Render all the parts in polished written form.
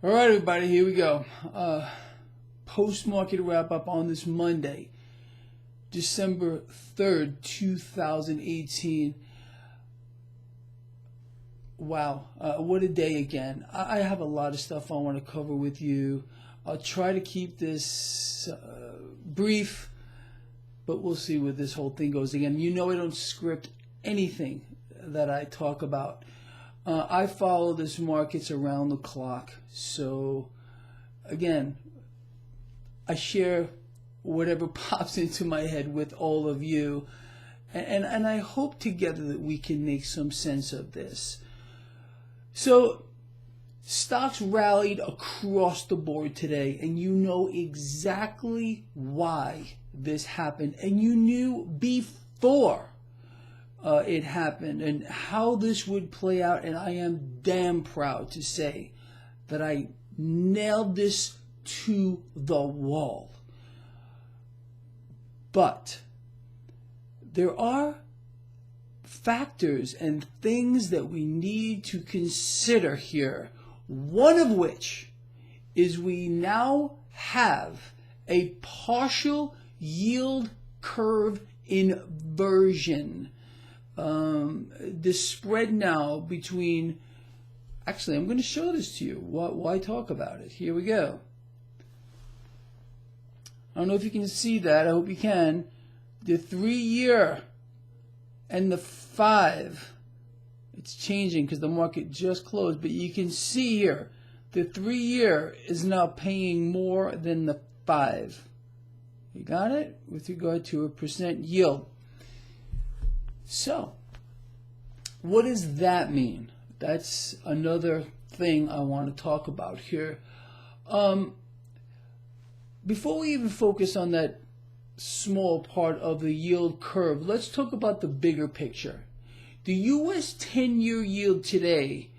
All right, everybody, here we go. Post-market wrap-up on this Monday, December 3rd, 2018. Wow, what a day again. I have a lot of stuff I want to cover with you. I'll try to keep this brief, but we'll see where this whole thing goes again. You know I don't script anything that I talk about. I follow this markets around the clock. So, again, I share whatever pops into my head with all of you. And I hope together that we can make some sense of this. So, stocks rallied across the board today, and you know exactly why this happened. And you knew before it happened and how this would play out, and I am damn proud to say that I nailed this to the wall. But there are factors and things that we need to consider here, one of which is we now have a partial yield curve inversion. The spread now between, actually I'm going to show this to you. Why talk about it? Here we go. I don't know if you can see that. I hope you can. The 3-year and the 5. It's changing because the market just closed, but you can see here the 3-year is now paying more than the 5. You got it? With regard to a percent yield. So, what does that mean? That's another thing I want to talk about here. Before we even focus on that small part of the yield curve, let's talk about the bigger picture. The U.S. 10-year yield today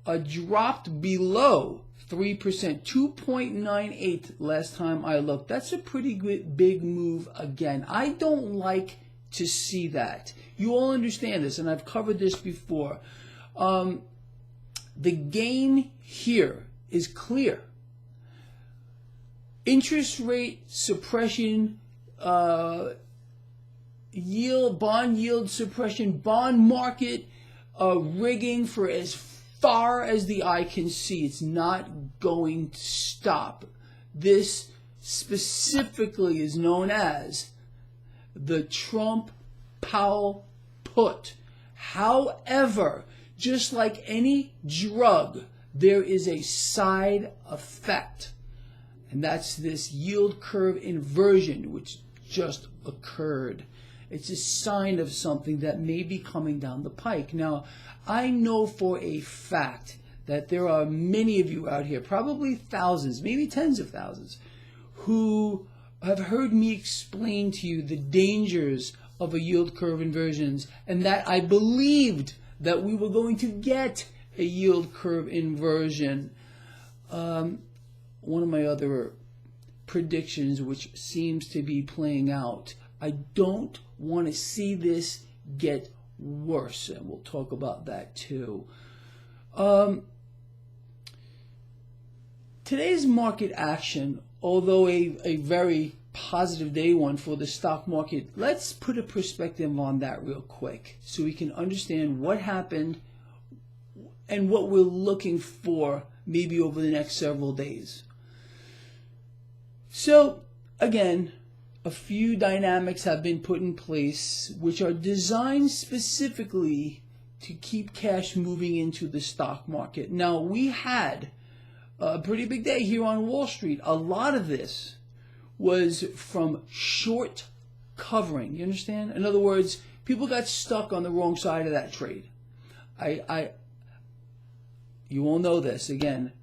dropped below 3%, 2.98 last time I looked. That's a pretty good big move again. I don't like to see that. You all understand this, and I've covered this before. The game here is clear. Interest rate suppression, bond yield suppression, bond market rigging for as far as the eye can see. It's not going to stop. This specifically is known as the Trump-Powell put. However, just like any drug, there is a side effect. And that's this yield curve inversion, which just occurred. It's a sign of something that may be coming down the pike. Now, I know for a fact that there are many of you out here, probably thousands, maybe tens of thousands, who have heard me explain to you the dangers of a yield curve inversions, and that I believed that we were going to get a yield curve inversion. One of my other predictions, which seems to be playing out, I don't want to see this get worse, and we'll talk about that too. Today's market action, although a very positive day one for the stock market, let's put a perspective on that real quick so we can understand what happened and what we're looking for maybe over the next several days. So, again, a few dynamics have been put in place which are designed specifically to keep cash moving into the stock market. Now, we had a pretty big day here on Wall Street. A lot of this was from short covering. You understand? In other words, people got stuck on the wrong side of that trade. You all know this. Again,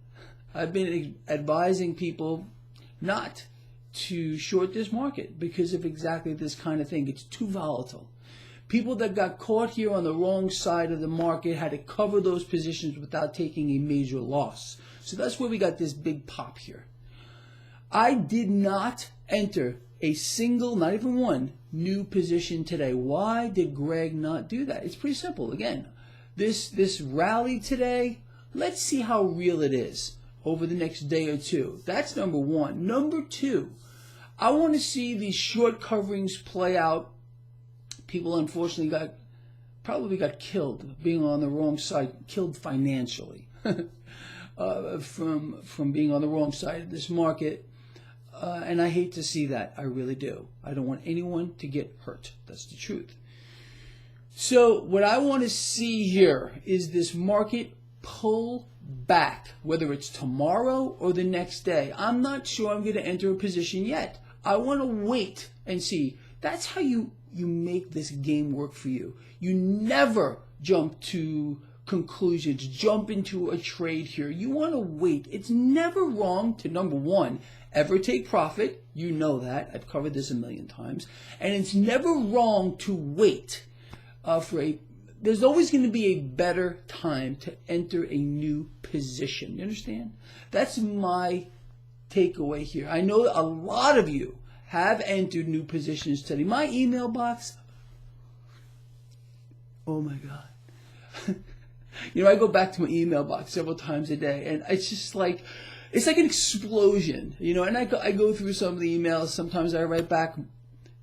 I've been advising people not to short this market because of exactly this kind of thing. It's too volatile. People that got caught here on the wrong side of the market had to cover those positions without taking a major loss. So that's where we got this big pop here. I did not enter a single, not even one, new position today. Why did Greg not do that? It's pretty simple. Again, this rally today, let's see how real it is. over the next day or two. That's number one. Number two, I want to see these short coverings play out. People unfortunately probably got killed being on the wrong side, killed financially from being on the wrong side of this market. And I hate to see that. I really do. I don't want anyone to get hurt. That's the truth. So what I want to see here is this market pull back, whether it's tomorrow or the next day. I'm not sure I'm going to enter a position yet. I want to wait and see. That's how you make this game work for you. You never jump to conclusions, jump into a trade here. You want to wait. It's never wrong to, number one, ever take profit. You know that. I've covered this a million times. And it's never wrong to wait there's always going to be a better time to enter a new position. You understand? That's my takeaway here. I know a lot of you have entered new positions today. My email box, oh my God. I go back to my email box several times a day, and it's just like, it's like an explosion, and I go through some of the emails. Sometimes I write back,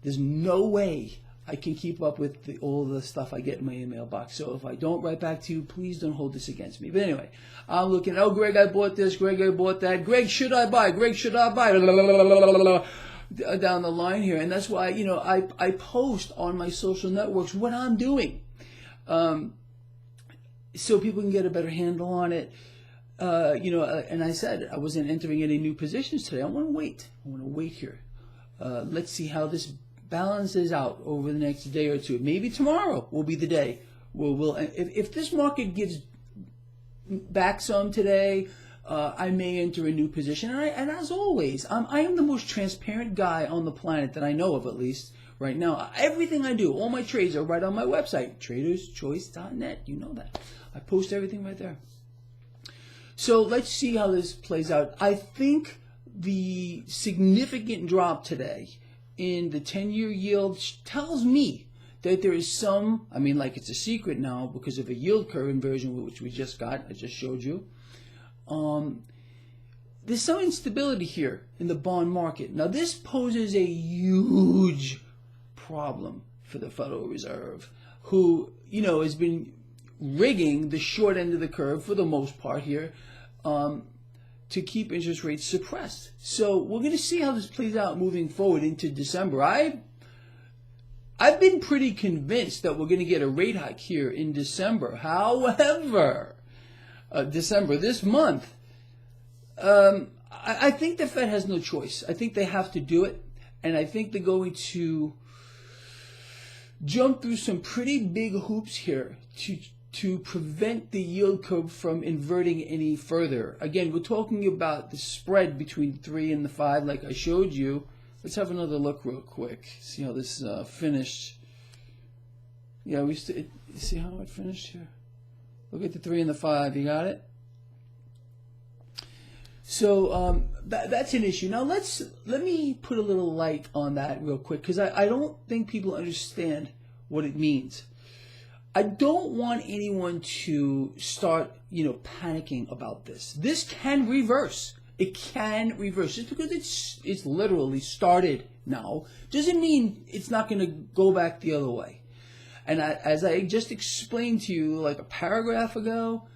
there's no way I can keep up with all the stuff I get in my email box. So if I don't write back to you, please don't hold this against me. But anyway, I'm looking, oh, Greg, I bought this. Greg, I bought that. Greg, should I buy? Greg, should I buy? Down the line here. And that's why, I post on my social networks what I'm doing. So people can get a better handle on it. And I said I wasn't entering any new positions today. I want to wait. I want to wait here. Let's see how this balances out over the next day or two. Maybe tomorrow will be the day. If this market gives back some today, I may enter a new position. And as always, I am the most transparent guy on the planet that I know of, at least right now. Everything I do, all my trades are right on my website, traderschoice.net. You know that. I post everything right there. So let's see how this plays out. I think the significant drop today in the 10-year yield tells me that there is some, like it's a secret now because of a yield curve inversion, which we just got, I just showed you. There's some instability here in the bond market. Now this poses a huge problem for the Federal Reserve, who, has been rigging the short end of the curve for the most part here, to keep interest rates suppressed. So we're going to see how this plays out moving forward into December. I've been pretty convinced that we're going to get a rate hike here in December. However, December, this month, I think the Fed has no choice. I think they have to do it, and I think they're going to jump through some pretty big hoops here to prevent the yield curve from inverting any further. Again, we're talking about the spread between 3 and the 5 like I showed you. Let's have another look real quick. See how this finished. Yeah, see how it finished here? Look at the 3 and the 5. You got it? So that's an issue. Now let me put a little light on that real quick, because I don't think people understand what it means. I don't want anyone to start, panicking about this. This can reverse. It can reverse. Just because it's literally started now doesn't mean it's not going to go back the other way. And as I just explained to you like a paragraph ago,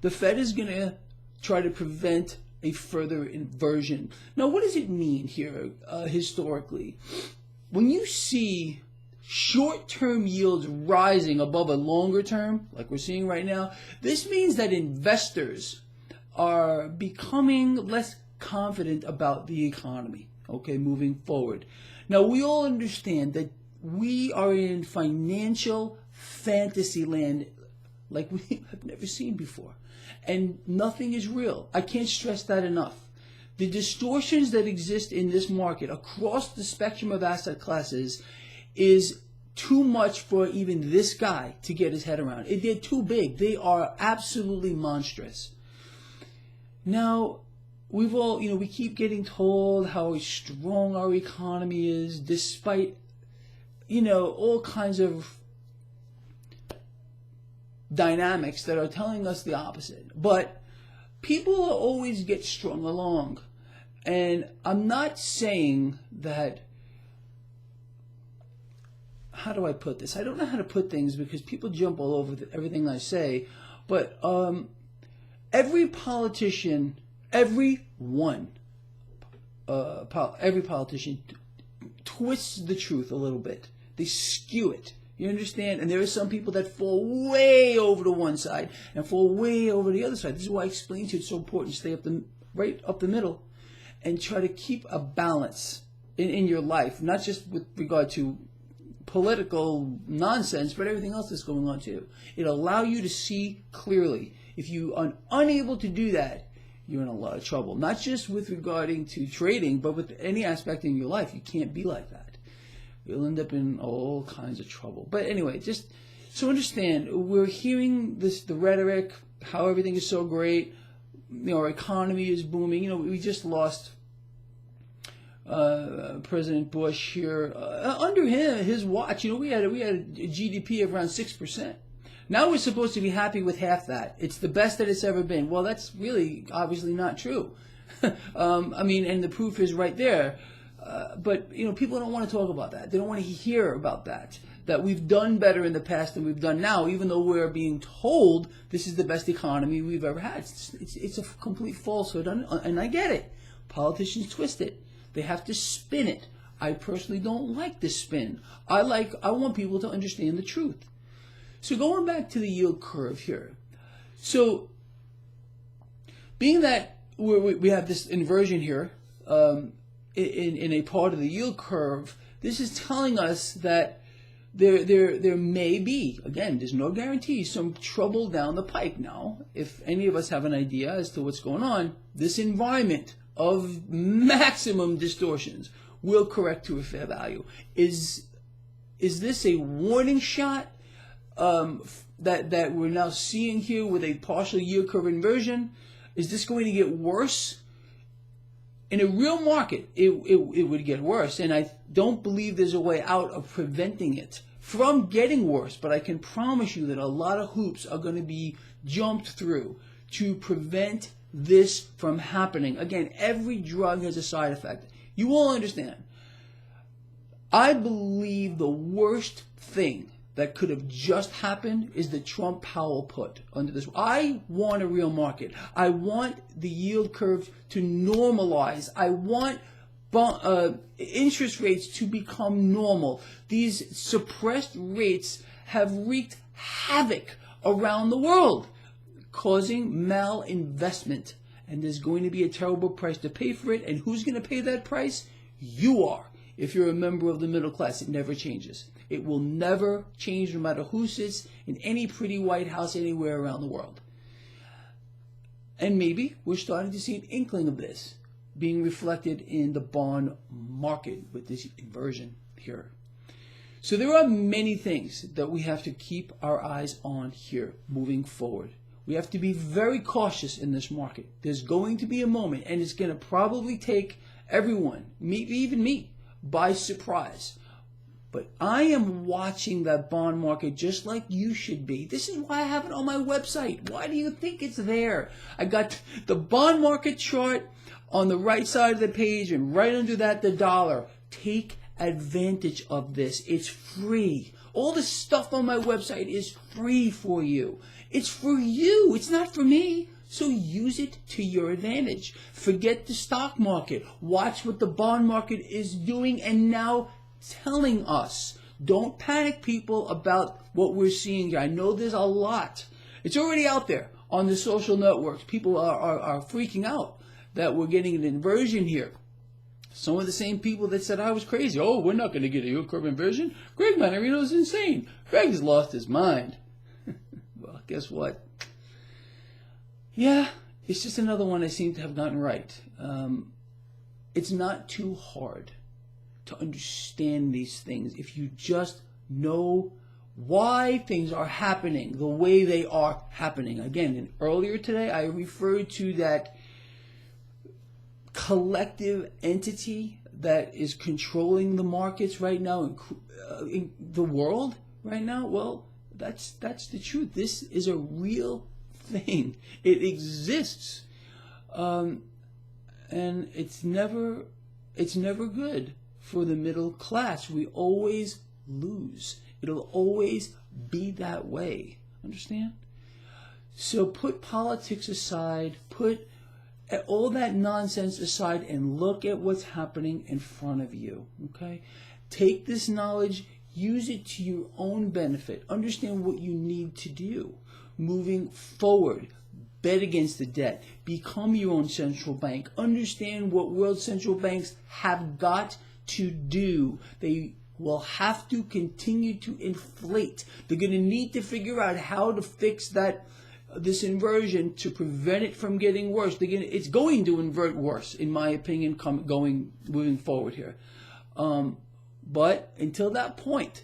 the Fed is going to try to prevent a further inversion. Now, what does it mean here historically? When you see short-term yields rising above a longer term, like we're seeing right now, this means that investors are becoming less confident about the economy, moving forward. Now, we all understand that we are in financial fantasy land like we have never seen before, and nothing is real. I can't stress that enough. The distortions that exist in this market across the spectrum of asset classes is too much for even this guy to get his head around. They're too big. They are absolutely monstrous. Now, we've all, we keep getting told how strong our economy is, despite, all kinds of dynamics that are telling us the opposite. But people always get strung along. And I'm not saying that, how do I put this? I don't know how to put things because people jump all over everything I say. But every politician, every politician twists the truth a little bit. They skew it. You understand? And there are some people that fall way over to one side and fall way over the other side. This is why I explained to you it's so important to stay right up the middle and try to keep a balance in your life, not just with regard to political nonsense, but everything else that's going on too. It'll allow you to see clearly. If you are unable to do that, you're in a lot of trouble. Not just with regarding to trading, but with any aspect in your life. You can't be like that. You'll end up in all kinds of trouble. But anyway, just so understand, we're hearing the rhetoric, how everything is so great. Our economy is booming. We just lost President Bush here. Under his watch, we had a GDP of around 6%. Now we're supposed to be happy with half that. It's the best that it's ever been. Well, that's really obviously not true. And the proof is right there. But people don't want to talk about that. They don't want to hear about that we've done better in the past than we've done now, even though we're being told this is the best economy we've ever had. It's a complete falsehood, and I get it. Politicians twist it. They have to spin it. I personally don't like this spin. I want people to understand the truth. So going back to the yield curve here. So being that we have this inversion here, in a part of the yield curve, this is telling us that there may be, again, there's no guarantee, some trouble down the pike now. If any of us have an idea as to what's going on, this environment of maximum distortions will correct to a fair value. Is this a warning shot that we're now seeing here with a partial yield curve inversion? Is this going to get worse? In a real market, it would get worse, and I don't believe there's a way out of preventing it from getting worse, but I can promise you that a lot of hoops are going to be jumped through to prevent this from happening. Again, every drug has a side effect. You all understand. I believe the worst thing that could have just happened is the Trump-Powell put under this. I want a real market. I want the yield curve to normalize. I want interest rates to become normal. These suppressed rates have wreaked havoc around the world, causing malinvestment. And there's going to be a terrible price to pay for it. And who's going to pay that price? You are. If you're a member of the middle class, it never changes. It will never change no matter who sits in any pretty White House anywhere around the world. And maybe we're starting to see an inkling of this being reflected in the bond market with this inversion here. So there are many things that we have to keep our eyes on here moving forward. We have to be very cautious in this market. There's going to be a moment, and it's going to probably take everyone, maybe even me, by surprise. But I am watching that bond market just like you should be. This is why I have it on my website. Why do you think it's there? I got the bond market chart on the right side of the page, and right under that, the dollar. Take advantage of this. It's free. All the stuff on my website is free for you. It's for you. It's not for me. So use it to your advantage. Forget the stock market. Watch what the bond market is doing and now telling us. Don't panic, people, about what we're seeing here. I know there's a lot. It's already out there on the social networks. People are freaking out that we're getting an inversion here. Some of the same people that said I was crazy. Oh, we're not going to get a yield curve inversion. Greg Mannarino is insane. Greg has lost his mind. Well, guess what? Yeah, it's just another one I seem to have gotten right. It's not too hard to understand these things if you just know why things are happening the way they are happening. Again, earlier today I referred to that collective entity that is controlling the markets right now in the world right now. Well, that's the truth. This is a real thing. It exists. And it's never good for the middle class. We always lose. It'll always be that way. Understand? So put politics aside, put all that nonsense aside, and look at what's happening in front of you. Okay? Take this knowledge, use it to your own benefit. Understand what you need to do moving forward. Bet against the debt. Become your own central bank. Understand what world central banks have got to do. They will have to continue to inflate. They're going to need to figure out how to fix this inversion to prevent it from getting worse. It's going to invert worse, in my opinion, moving forward here. But until that point,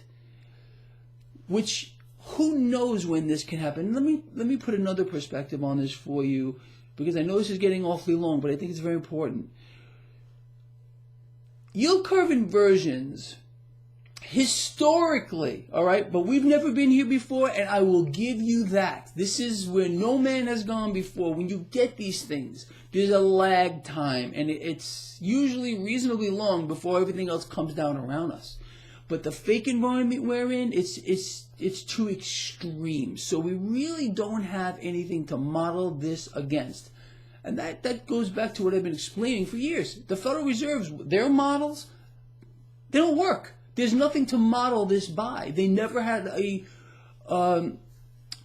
which who knows when this can happen? Let me put another perspective on this for you, because I know this is getting awfully long, but I think it's very important. Yield curve inversions, historically, all right, but we've never been here before, and I will give you that. This is where no man has gone before. When you get these things, there's a lag time, and it's usually reasonably long before everything else comes down around us. But the fake environment we're in, it's too extreme. So we really don't have anything to model this against. And that goes back to what I've been explaining for years. The Federal Reserve's, their models, they don't work. There's nothing to model this by. They never had a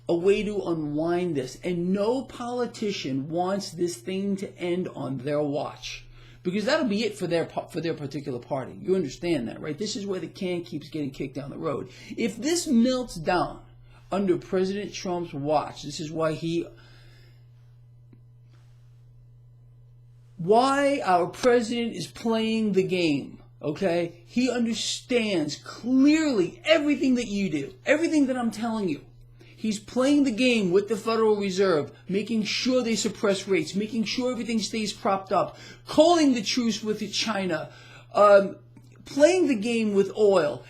way to unwind this. And no politician wants this thing to end on their watch. Because that'll be it for their particular party. You understand that, right? This is where the can keeps getting kicked down the road. If this melts down under President Trump's watch, this is why our president is playing the game, okay? He understands clearly everything that you do, everything that I'm telling you. He's playing the game with the Federal Reserve, making sure they suppress rates, making sure everything stays propped up, calling the truce with China, playing the game with oil,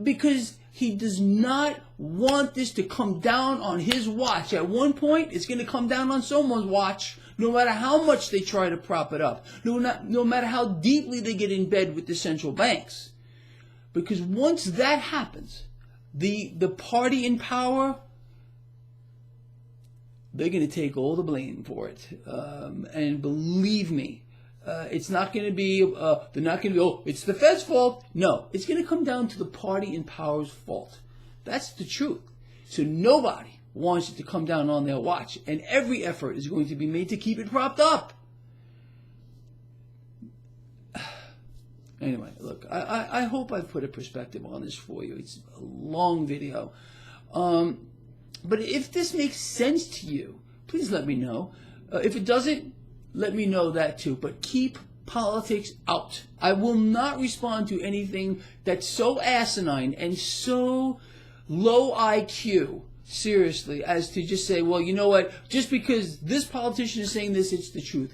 because he does not want this to come down on his watch. At one point, it's going to come down on someone's watch, no matter how much they try to prop it up, no matter how deeply they get in bed with the central banks. Because once that happens, the party in power, they're going to take all the blame for it. And believe me, it's not going to be, they're not going to be, oh, it's the Fed's fault. No, it's going to come down to the party in power's fault. That's the truth. So nobody wants it to come down on their watch. And every effort is going to be made to keep it propped up. Anyway, look, I hope I've put a perspective on this for you. It's a long video. But if this makes sense to you, please let me know. If it doesn't, let me know that too. But keep politics out. I will not respond to anything that's so asinine and so low IQ, seriously, as to just say, well, you know what, just because this politician is saying this, it's the truth.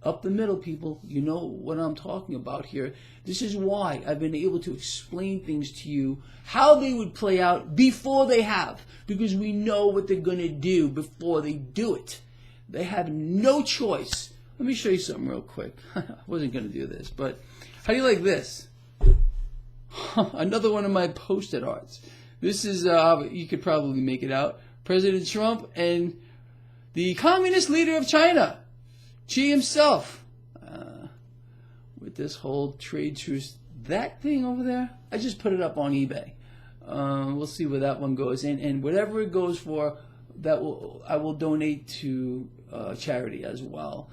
Up the middle, people, you know what I'm talking about here. This is why I've been able to explain things to you, how they would play out before they have, because we know what they're going to do before they do it. They have no choice. Let me show you something real quick. I wasn't going to do this, but how do you like this? Another one of my post-it arts. This is, you could probably make it out, President Trump and the communist leader of China, Xi himself, with this whole trade truce. That thing over there, I just put it up on eBay. We'll see where that one goes. And whatever it goes for, I will donate to charity as well.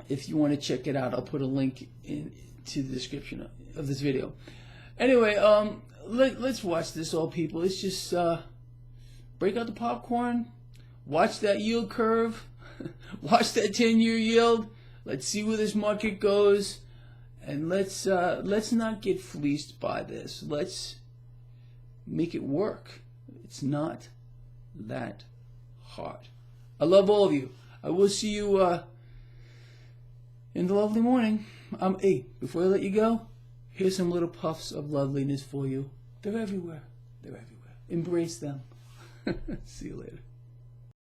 If you want to check it out, I'll put a link to the description of this video. Anyway, let's watch this, all people. It's just break out the popcorn, watch that yield curve, watch that 10-year yield. Let's see where this market goes, and let's not get fleeced by this. Let's make it work. It's not that hard. I love all of you. I will see you in the lovely morning. Hey, before I let you go, here's some little puffs of loveliness for you. They're everywhere. They're everywhere. Embrace them. See you later.